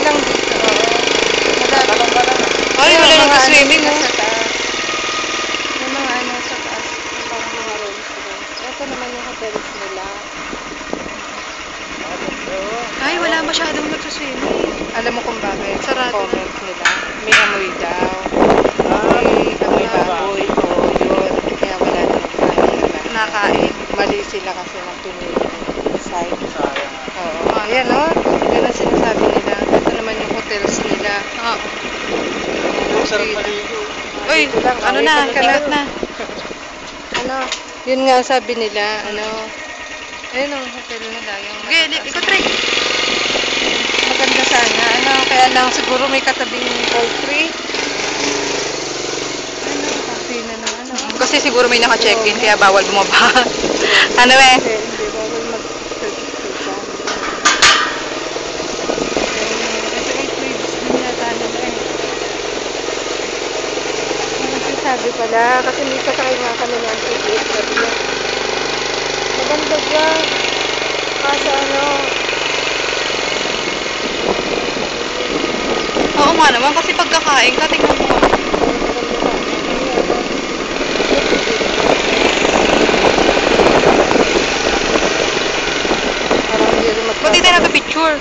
lang dito. Madami. Ay, wala nag-swimming mo. Sa taas. May mga ano sa taas. Parang mga rooms doon. Ito naman yung hotels nila. Ay, wala masyadong nag-swimming. Alam mo kung bakit? Sarado na. Comment nila. May amoy daw. May amoy baboy. Oo, yun. Kaya wala na nagkain. Nakain. Mali sila kasi ng pinili yung site. Oo. Ayan o. Yun ang sinasabi nila. Ito naman yung hotels nila. Oo. Sarap maligo. Uy, ano na, kalat na. Ano? Yun nga ang sabi nila. Ano? Ayun ang hotel nila. Yung Okay, ikaw try. maganda sana. Ano? Kaya lang siguro may katabing poultry. Ano? Coffee na ng ano? Kasi siguro may naka-check-in kaya bawal bumaba. Ano eh? Hindi bawal mag-register dyan. Ito ay fridge din yata nila eh. Kasi sabi pala, kasi may sakay nga kami ng ticket. Sabi niya, maganda dyan. Kaso ano, Oo nga naman, kasi pagkakain ka, tingnan mo. maganda sana. May ano, parang hindi rin Ba't di tayo magkakaroon. nagka-picture?